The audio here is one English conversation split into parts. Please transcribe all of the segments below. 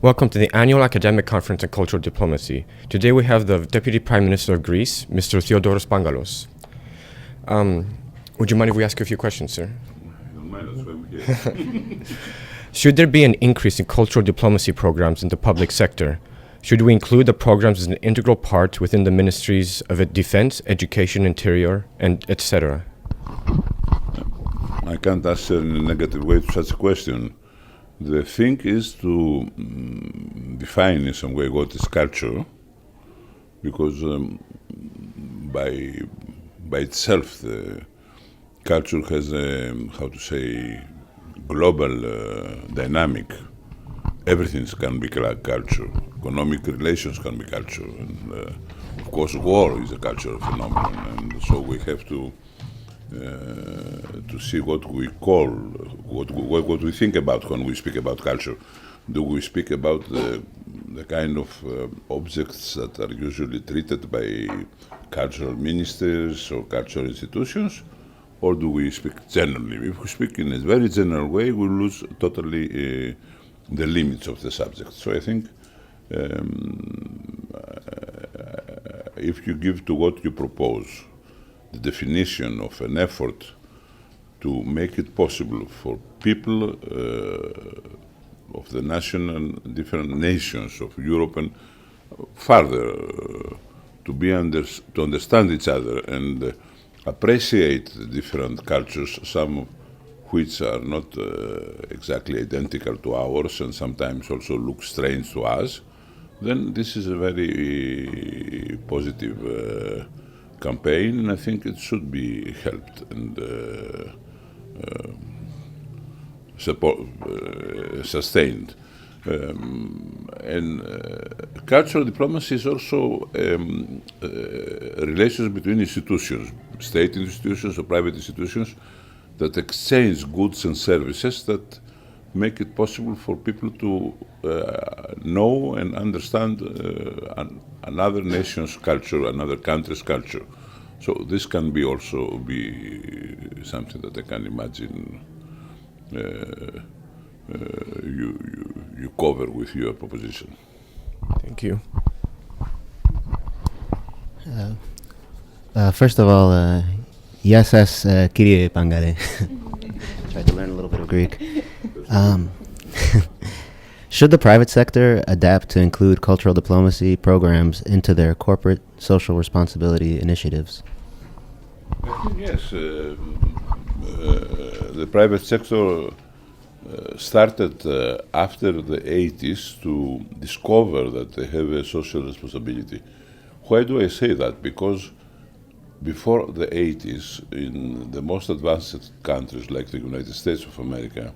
Welcome to the annual academic conference on cultural diplomacy. Today we have the Deputy Prime Minister of Greece, Mr. Theodoros Pangalos. Would you mind if we ask you a few questions, sir? I don't mind, that's why I'm here. Should there be an increase in cultural diplomacy programs in the public sector? Should we include the programs as an integral part within the ministries of defense, education, interior, and etc.? I can't answer in a negative way to such a question. The thing is to define in some way what is culture, because by itself the culture has a, global dynamic. Everything can be culture. Economic relations can be culture, and of course war is a cultural phenomenon, and so we have to see what we call, what we think about when we speak about culture. Do we speak about the kind of objects that are usually treated by cultural ministers or cultural institutions, or do we speak generally? If we speak in a very general way, we lose totally the limits of the subject. So I think if you give to what you propose the definition of an effort to make it possible for people of the national, different nations of Europe and farther to understand each other and appreciate the different cultures, some of which are not exactly identical to ours and sometimes also look strange to us, then this is a very positive campaign, and I think it should be helped and sustained. Cultural diplomacy is also relations between institutions, state institutions or private institutions, that exchange goods and services that make it possible for people to know and understand another nation's culture, another country's culture. So this can be also be something that I can imagine you cover with your proposition. Thank you. First of all, Yassas Kyrie Pangale. Tried to learn a little bit of Greek. Should the private sector adapt to include cultural diplomacy programs into their corporate social responsibility initiatives? I think yes. The private sector started after the 80s to discover that they have a social responsibility. Why do I say that? Because before the 80s, in the most advanced countries like the United States of America,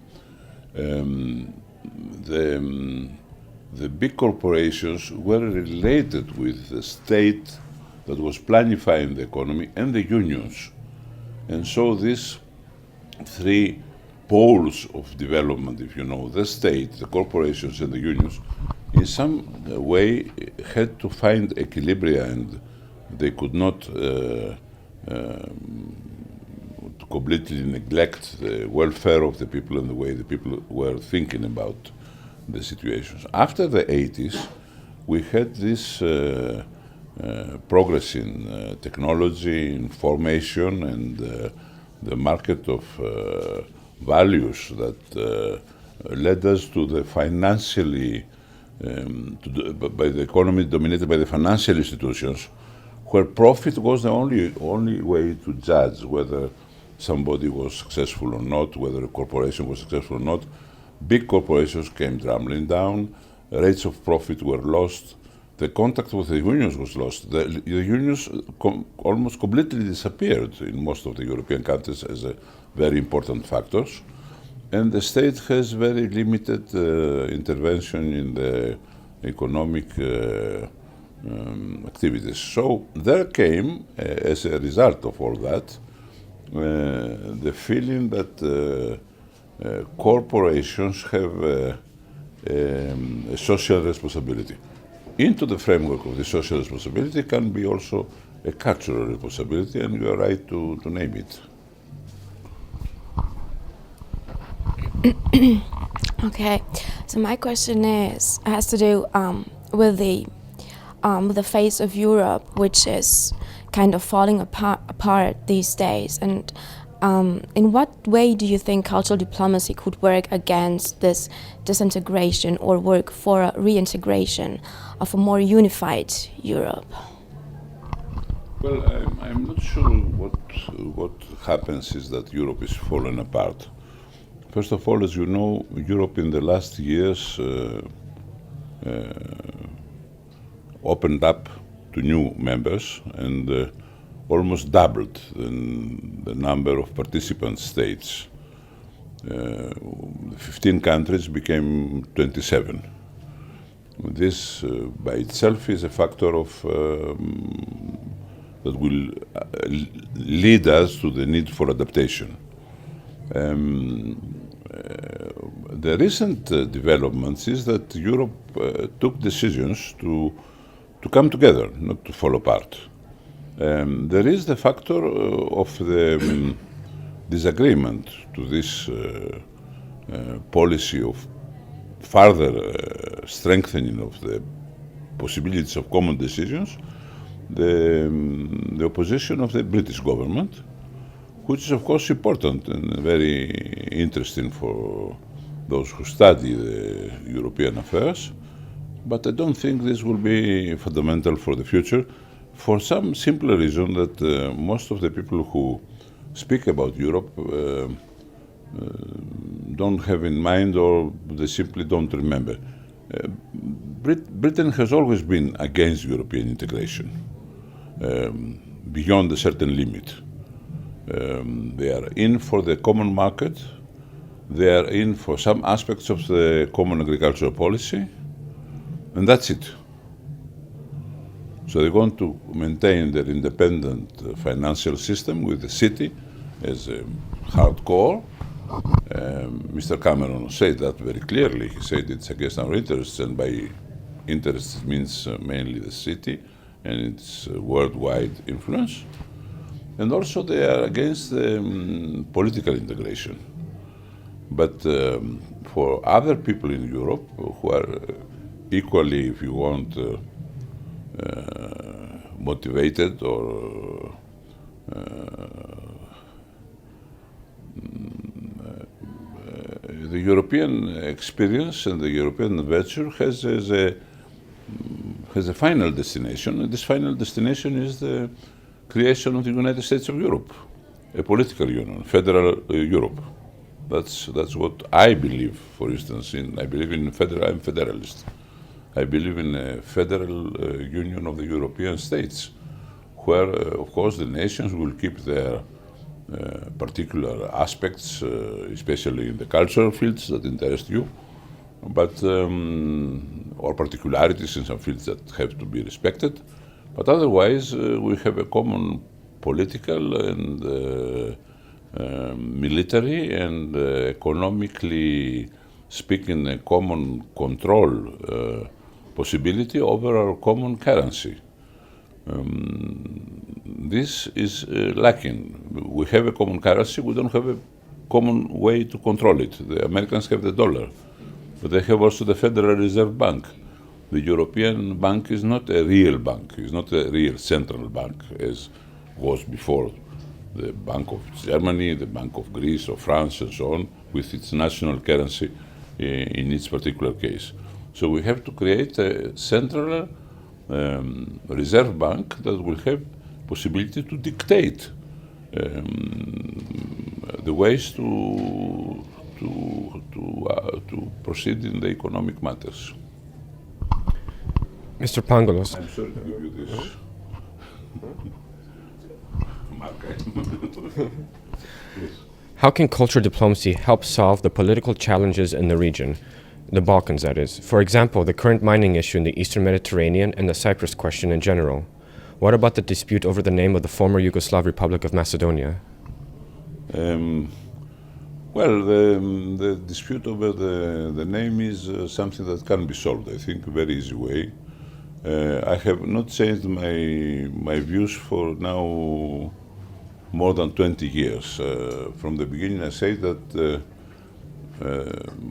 the big corporations were related with the state that was planifying the economy and the unions. And so these three poles of development, if you know, the state, the corporations and the unions, in some way had to find equilibria, and they could not completely neglect the welfare of the people and the way the people were thinking about the situations. After the 80s, we had this progress in technology, information, and the market of values that led us to the financially, by the economy dominated by the financial institutions, where profit was the only way to judge whether somebody was successful or not, whether a corporation was successful or not. Big corporations came tumbling down, rates of profit were lost, the contact with the unions was lost. The unions almost completely disappeared in most of the European countries as a very important factors, and the state has very limited intervention in the economic activities. So there came, as a result of all that, the feeling that corporations have a social responsibility. Into the framework of the social responsibility can be also a cultural responsibility, and you are right to name it. Okay, so my question has to do with the face of Europe, which is kind of falling apart these days. And in what way do you think cultural diplomacy could work against this disintegration or work for a reintegration of a more unified Europe? Well, I'm not sure what happens is that Europe is falling apart. First of all, as you know, Europe in the last years opened up to new members and almost doubled the number of participant states. 15 countries became 27. This by itself is a factor of that will lead us to the need for adaptation. The recent developments is that Europe took decisions to come together, not to fall apart. There is the factor of the disagreement to this policy of further strengthening of the possibilities of common decisions, the opposition of the British government, which is of course important and very interesting for those who study the European affairs, but I don't think this will be fundamental for the future for some simple reason that most of the people who speak about Europe don't have in mind or they simply don't remember. Britain has always been against European integration beyond a certain limit. They are in for the common market, they are in for some aspects of the common agricultural policy, and that's it. So they want to maintain their independent financial system with the city as a hard core. Mr. Cameron said that very clearly. He said it's against our interests, and by interests means mainly the city and its worldwide influence. And also they are against political integration. But for other people in Europe who are equally, if you want, motivated or the European experience and the European adventure has a final destination, and this final destination is the creation of the United States of Europe, a political union, federal Europe. That's what I believe. For instance, I believe in I'm federalist. I believe in a federal union of the European states, where, of course, the nations will keep their particular aspects, especially in the cultural fields that interest you, but or particularities in some fields that have to be respected. But otherwise, we have a common political and military and economically speaking, a common control possibility over our common currency. This is lacking. We have a common currency, we don't have a common way to control it. The Americans have the dollar, but they have also the Federal Reserve Bank. The European Bank is not a real bank, it's not a real central bank as was before. The Bank of Germany, the Bank of Greece or France and so on, with its national currency in its particular case. So we have to create a central reserve bank that will have possibility to dictate the ways to proceed in the economic matters. Mr. Pangalos. I'm sorry to give you this. How can cultural diplomacy help solve the political challenges in the region, the Balkans that is? For example, the current mining issue in the Eastern Mediterranean and the Cyprus question in general. What about the dispute over the name of the former Yugoslav Republic of Macedonia? Well, the dispute over the name is something that can be solved, I think, a very easy way. I have not changed my views for now more than 20 years. From the beginning I say that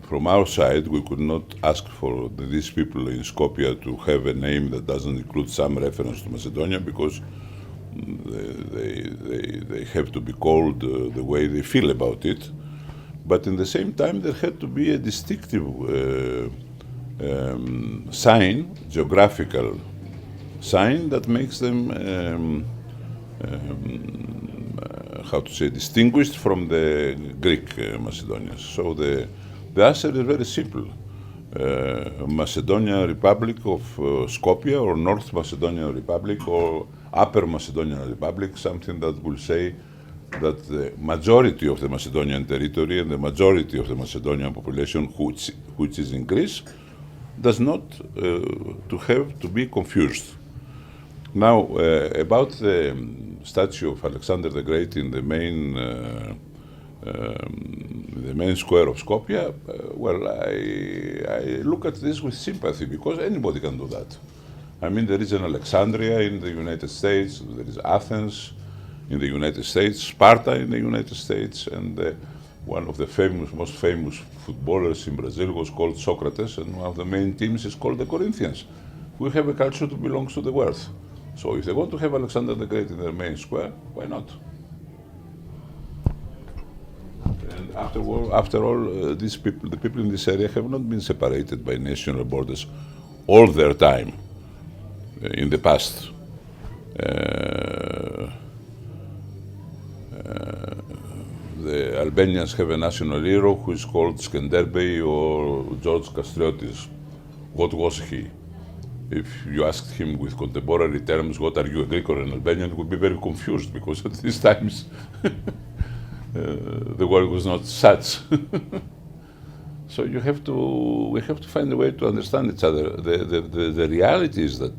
from our side, we could not ask for these people in Skopje to have a name that doesn't include some reference to Macedonia, because they have to be called the way they feel about it. But in the same time, there had to be a distinctive sign, geographical sign, that makes them how to say, distinguished from the Greek Macedonians. So the answer is very simple. Macedonia Republic of Skopje, or North Macedonia Republic, or Upper Macedonian Republic, something that will say that the majority of the Macedonian territory and the majority of the Macedonian population, which is in Greece, does not to have to be confused. Now, about the statue of Alexander the Great in the main square of Skopje, well, I look at this with sympathy, because anybody can do that. I mean, there is an Alexandria in the United States, there is Athens in the United States, Sparta in the United States, and one of the most famous footballers in Brazil was called Socrates, and one of the main teams is called the Corinthians. We have a culture that belongs to the world. So if they want to have Alexander the Great in their main square, why not? And after all, these people, the people in this area, have not been separated by national borders all their time in the past. The Albanians have a national hero who is called Skenderbey, or George Kastriotis. What was he? If you asked him with contemporary terms, what are you, a Greek or an Albanian, he would be very confused, because at these times the world was not such. So we have to find a way to understand each other. The reality is that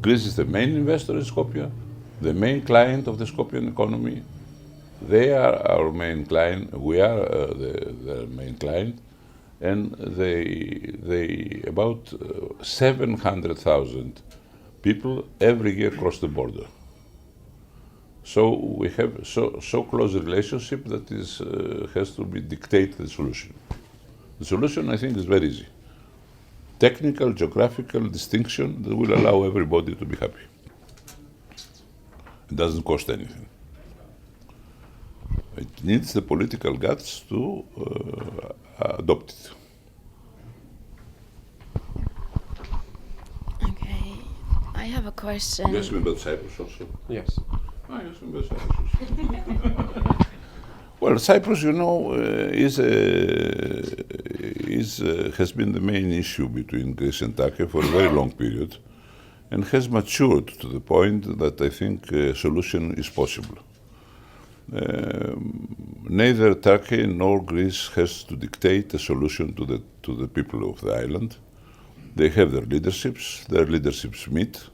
Greece is the main investor in Skopje, the main client of the Skopjean economy. They are our main client, we are their main client, and they about 700,000 people every year cross the border. So we have so close a relationship that has to be dictate the solution. The solution, I think, is very easy. Technical, geographical distinction that will allow everybody to be happy. It doesn't cost anything. It needs the political guts to adopt it. Okay, I have a question. You asked me about Cyprus also? Yes. You asked me about Cyprus also. Well, Cyprus, you know, has been the main issue between Greece and Turkey for a very long period, and has matured to the point that I think a solution is possible. Neither Turkey nor Greece has to dictate a solution to the people of the island. They have their leaderships meet.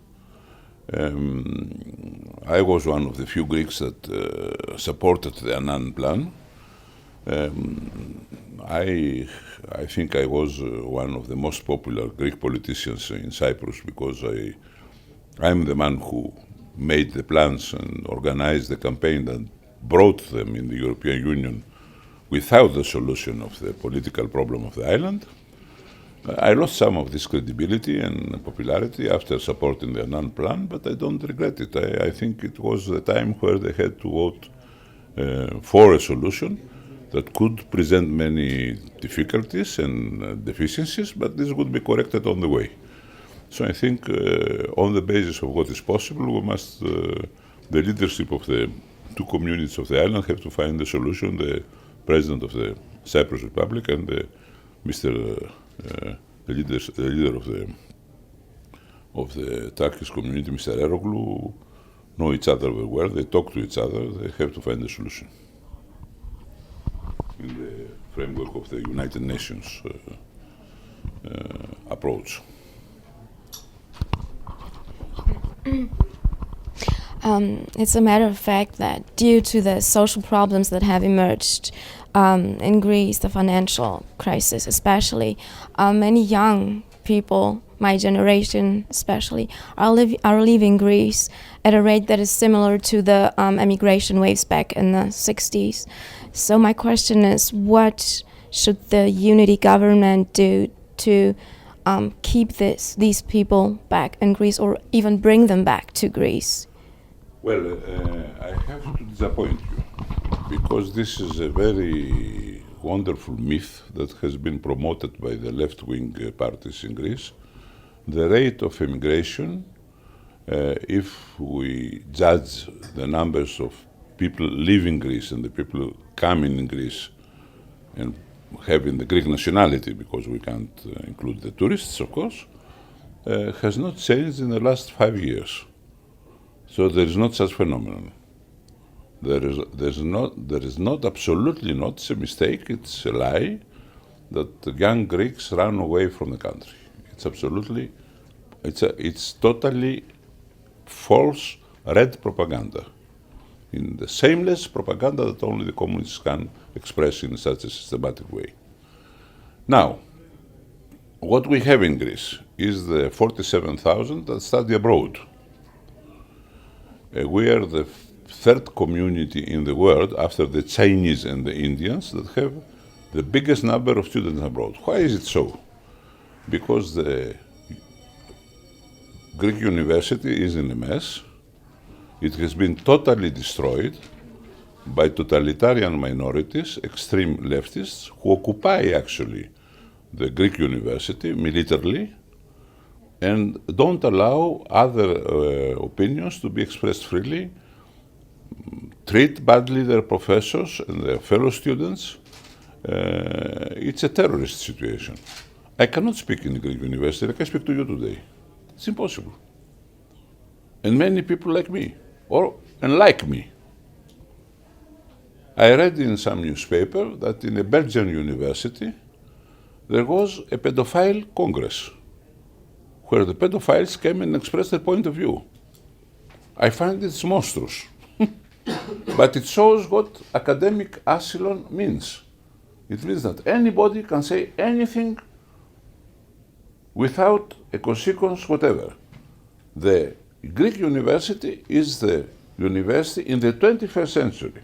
I was one of the few Greeks that supported the Annan plan. I think I was one of the most popular Greek politicians in Cyprus, because I'm the man who made the plans and organized the campaign that brought them in the European Union without the solution of the political problem of the island. I lost some of this credibility and popularity after supporting the Annan plan, but I don't regret it. I think it was the time where they had to vote for a solution that could present many difficulties and deficiencies, but this would be corrected on the way. So I think on the basis of what is possible, we must, the leadership of the two communities of the island have to find a solution. The president of the Cyprus Republic and the leader of the Turkish community, Mr. Eroglu, know each other very well. They talk to each other. They have to find a solution in the framework of the United Nations approach. It's a matter of fact that due to the social problems that have emerged in Greece, the financial crisis especially, many young people, my generation especially, are leaving Greece at a rate that is similar to the emigration waves back in the 60s. So my question is, what should the unity government do to keep these people back in Greece, or even bring them back to Greece? Well, I have to disappoint you, because this is a very wonderful myth that has been promoted by the left-wing parties in Greece. The rate of immigration, if we judge the numbers of people leaving Greece and the people coming in Greece and having the Greek nationality, because we can't include the tourists, of course, has not changed in the last 5 years. So there is not such phenomenon. There is not, absolutely not, it's a mistake, it's a lie, that the young Greeks run away from the country. It's absolutely, it's totally false red propaganda. In the shameless propaganda that only the communists can express in such a systematic way. Now, what we have in Greece is the 47,000 that study abroad. We are the third community in the world, after the Chinese and the Indians, that have the biggest number of students abroad. Why is it so? Because the Greek university is in a mess. It has been totally destroyed by totalitarian minorities, extreme leftists, who occupy actually the Greek university militarily and don't allow other opinions to be expressed freely, treat badly their professors and their fellow students. It's a terrorist situation. I cannot speak in the Greek university like I speak to you today. It's impossible. And many people like me, and like me. I read in some newspaper that in a Belgian university there was a pedophile congress where the pedophiles came and expressed their point of view. I find it's monstrous. But it shows what academic asylum means. It means that anybody can say anything without a consequence whatever. The Greek university is the university in the 21st century,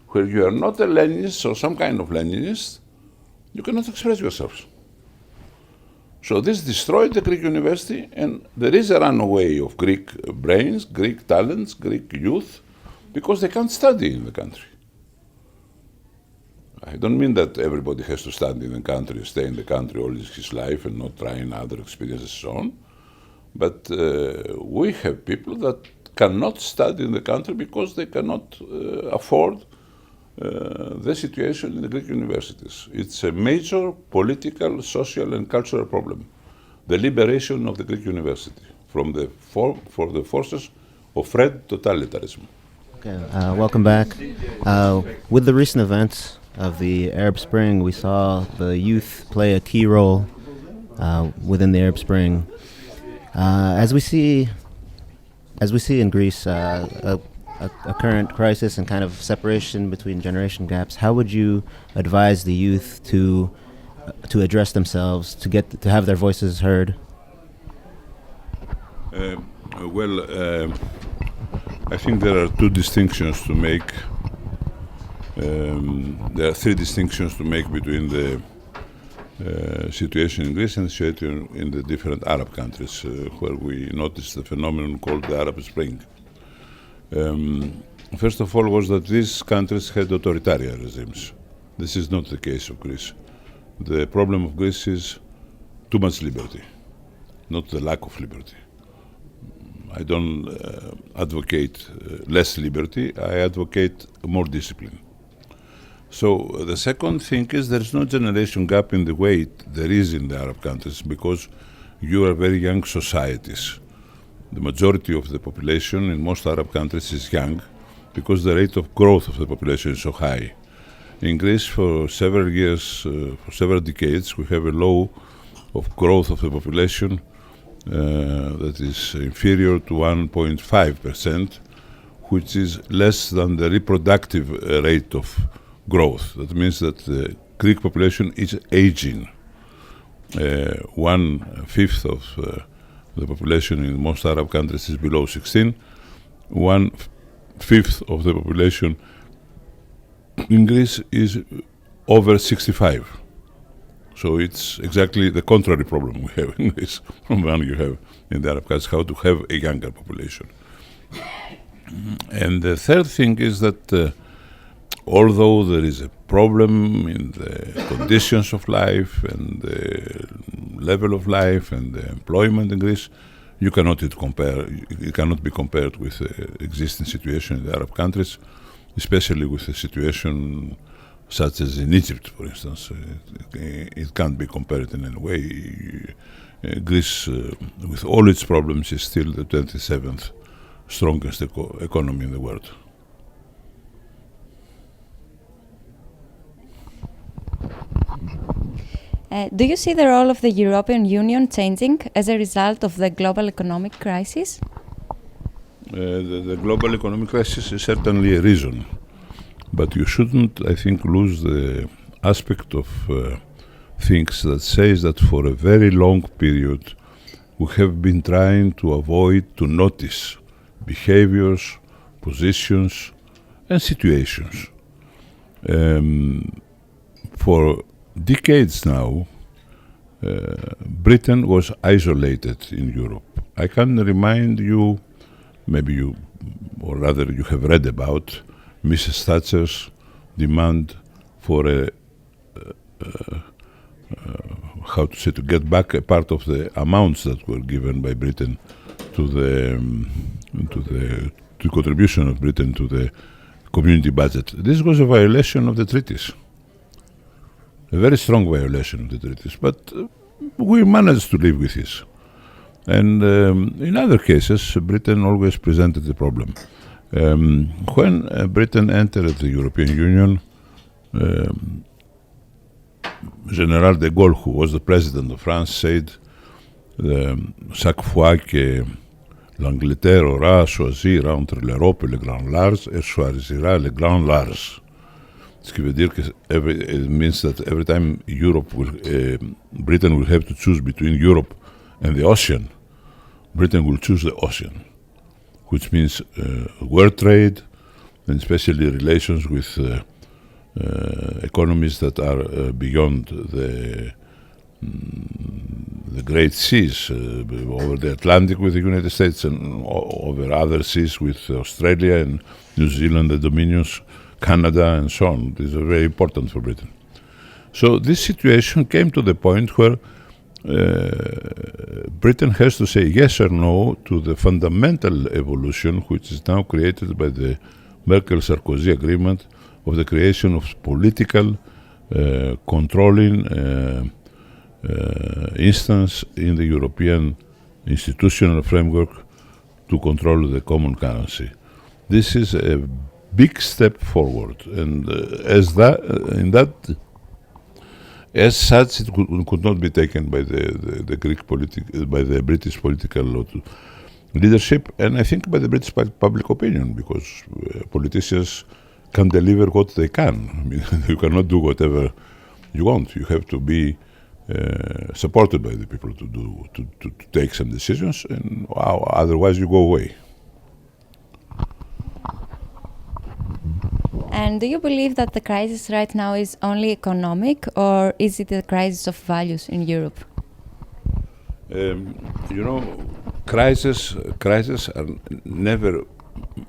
where you are not a Leninist or some kind of Leninist, you cannot express yourselves. So this destroyed the Greek university, and there is a runaway of Greek brains, Greek talents, Greek youth, because they can't study in the country. I don't mean that everybody has to study in the country, stay in the country all his life and not try other experiences and so on. But we have people that cannot study in the country because they cannot afford the situation in the Greek universities. It's a major political, social and cultural problem. The liberation of the Greek university from the for the forces of red totalitarianism. Okay, welcome back. With the recent events of the Arab Spring, we saw the youth play a key role within the Arab Spring. As we see in Greece, a current crisis and kind of separation between generation gaps, how would you advise the youth to address themselves, to have their voices heard? I think there are two distinctions to make. There are three distinctions to make between the situation in Greece and the situation in the different Arab countries, where we noticed the phenomenon called the Arab Spring. First of all, was that these countries had authoritarian regimes. This is not the case of Greece. The problem of Greece is too much liberty, not the lack of liberty. I don't advocate less liberty, I advocate more discipline. So the second thing is there is no generation gap in the way there is in the Arab countries, because you are very young societies. The majority of the population in most Arab countries is young because the rate of growth of the population is so high. In Greece, for several years, for several decades, we have a low of growth of the population that is inferior to 1.5%, which is less than the reproductive rate of growth. That means that the Greek population is aging. 1/5 of the population in most Arab countries is below 16. 1/5 of the population in Greece is over 65. So it's exactly the contrary problem we have in Greece from one you have in the Arab countries, how to have a younger population. And the third thing is that although there is a problem in the conditions of life and the level of life and the employment in Greece, it cannot be compared with the existing situation in the Arab countries, especially with the situation such as in Egypt, for instance. It can't be compared in any way. Greece, with all its problems, is still the 27th strongest economy in the world. Do you see the role of the European Union changing as a result of the global economic crisis? The global economic crisis is certainly a reason, but you shouldn't, I think, lose the aspect of things that says that for a very long period we have been trying to avoid to notice behaviors, positions, and situations. For decades now, Britain was isolated in Europe. I can remind you, maybe you, or rather you have read about Mrs. Thatcher's demand for to get back a part of the amounts that were given by Britain to the contribution of Britain to the community budget. This was a violation of the treaties. A very strong violation of the treaties, but we managed to live with this. And in other cases, Britain always presented the problem. When Britain entered the European Union, General de Gaulle, who was the president of France, said, chaque fois que l'Angleterre aura choisi entre l'Europe et le grand large, elle choisira le grand large. Ce qui veut dire que it means that every time Britain will have to choose between Europe and the ocean, Britain will choose the ocean, which means world trade, and especially relations with economies that are beyond the great seas, over the Atlantic with the United States and over other seas with Australia and New Zealand, the Dominions, Canada, and so on. These are very important for Britain. So this situation came to the point where Britain has to say yes or no to the fundamental evolution which is now created by the Merkel-Sarkozy agreement of the creation of political controlling instance in the European institutional framework to control the common currency. This is a big step forward, and as such, it could not be taken by the British political leadership, and I think by the British public opinion, because politicians can deliver what they can. I mean, you cannot do whatever you want. You have to be supported by the people to take some decisions, and otherwise you go away. And do you believe that the crisis right now is only economic, or is it a crisis of values in Europe? Crises are never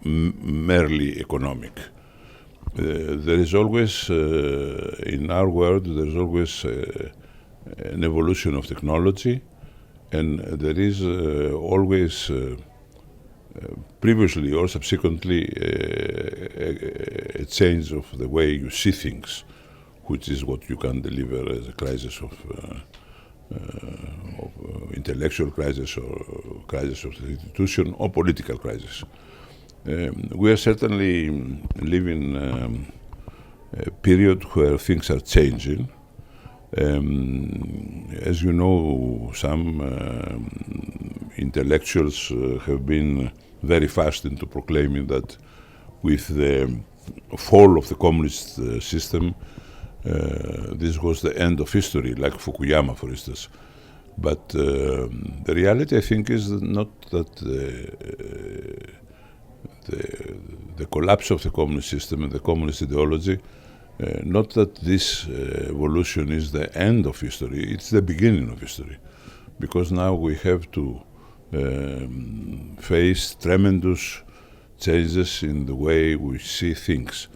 merely economic. There is always, in our world, there is always an evolution of technology, and there is always previously or subsequently a change of the way you see things, which is what you can deliver as a crisis of intellectual crisis or crisis of the institution or political crisis. We are certainly living a period where things are changing. As you know, some intellectuals have been very fast into proclaiming that with the fall of the communist system, this was the end of history, like Fukuyama, for instance. But the reality, I think, is not that the collapse of the communist system and the communist ideology Not that this evolution is the end of history, it's the beginning of history. Because now we have to face tremendous changes in the way we see things.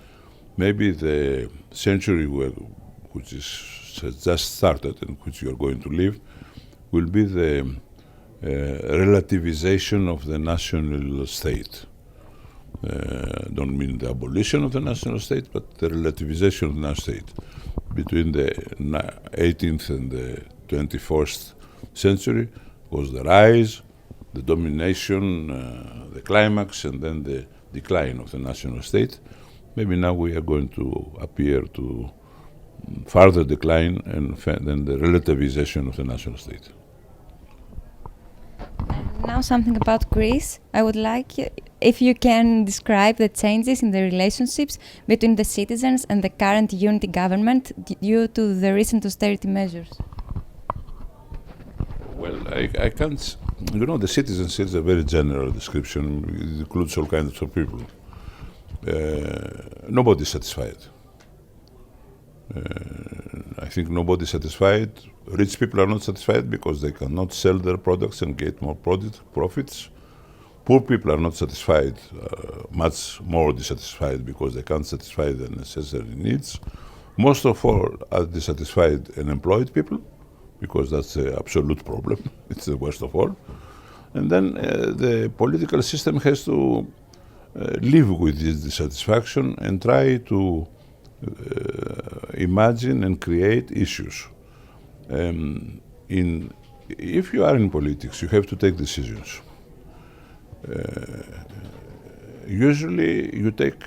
Maybe the century which has just started and which you are going to live will be the relativization of the national state. Don't mean the abolition of the national state, but the relativization of the national state. Between the 18th and the 21st century was the rise, the domination, the climax, and then the decline of the national state. Maybe now we are going to appear to further decline and then the relativization of the national state. Now something about Greece. I would like if you can describe the changes in the relationships between the citizens and the current unity government due to the recent austerity measures. Well, I can't. The citizens is a very general description. It includes all kinds of people. Nobody is satisfied. I think nobody is satisfied. Rich people are not satisfied because they cannot sell their products and get more profits. Poor people are not satisfied, much more dissatisfied because they can't satisfy their necessary needs. Most of all are dissatisfied and employed people, because that's the absolute problem. It's the worst of all. And then the political system has to live with this dissatisfaction and try to imagine and create issues. If you are in politics, you have to take decisions. Usually you take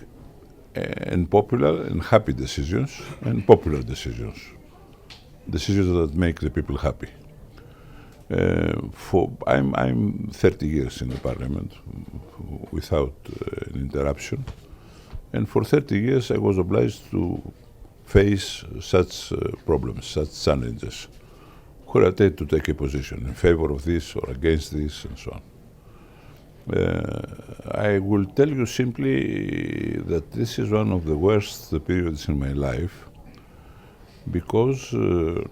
unpopular and happy decisions and popular decisions that make the people happy. I'm 30 years in the parliament without an interruption, and for 30 years I was obliged to face such problems, such challenges, where I had to take a position in favor of this or against this and so on. I will tell you simply that this is one of the worst periods in my life, because,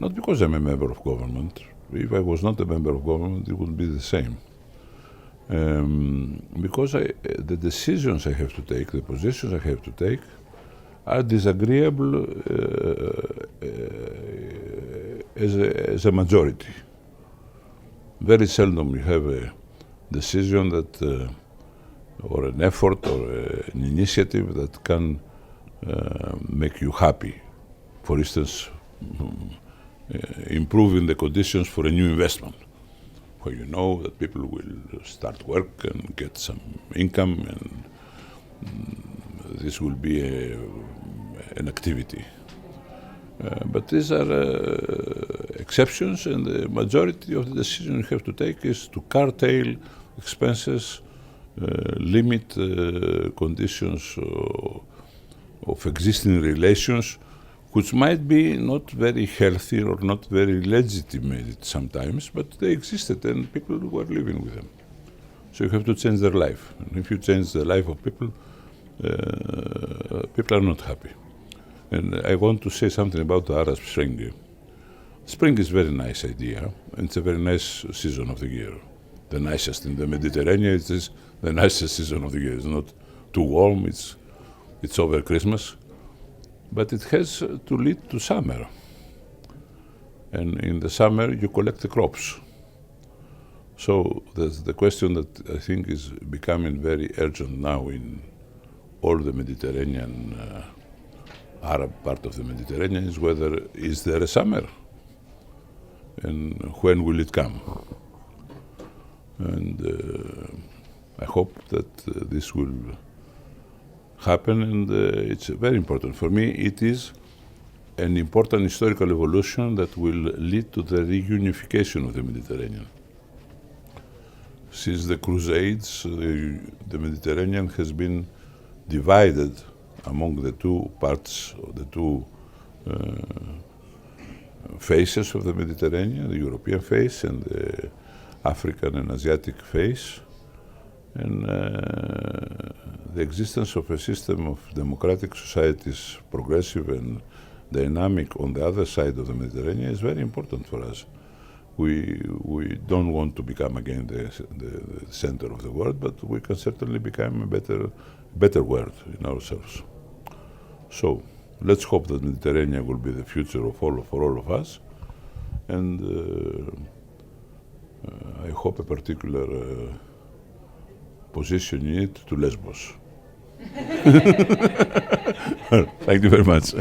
not because I'm a member of government. If I was not a member of government, it would be the same. Because the decisions I have to take, the positions I have to take, are disagreeable as a majority. Very seldom you have a decision that, or an effort or an initiative that can make you happy. For instance, improving the conditions for a new investment, where you know that people will start work and get some income, and this will be an activity. But these are exceptions, and the majority of the decision you have to take is to curtail expenses, limit conditions of existing relations, which might be not very healthy or not very legitimate sometimes, but they existed and people were living with them. So you have to change their life. And if you change the life of people, people are not happy. And I want to say something about the Arab Spring. Spring is a very nice idea, and it's a very nice season of the year. The nicest in the Mediterranean, it is the nicest season of the year. It's not too warm, it's over Christmas. But it has to lead to summer. And in the summer, you collect the crops. So the question that I think is becoming very urgent now in all the Mediterranean, Arab part of the Mediterranean, is whether is there a summer? And when will it come? And I hope that this will happen, and it's very important. For me, it is an important historical evolution that will lead to the reunification of the Mediterranean. Since the Crusades, the Mediterranean has been divided among the two parts, or the two faces of the Mediterranean, the European face and the African and Asiatic face. And the existence of a system of democratic societies, progressive and dynamic on the other side of the Mediterranean is very important for us. We don't want to become again the center of the world, but we can certainly become a better world in ourselves. So let's hope that Mediterranean will be the future for all of us, and I hope a particular position in it to Lesbos. Thank you very much.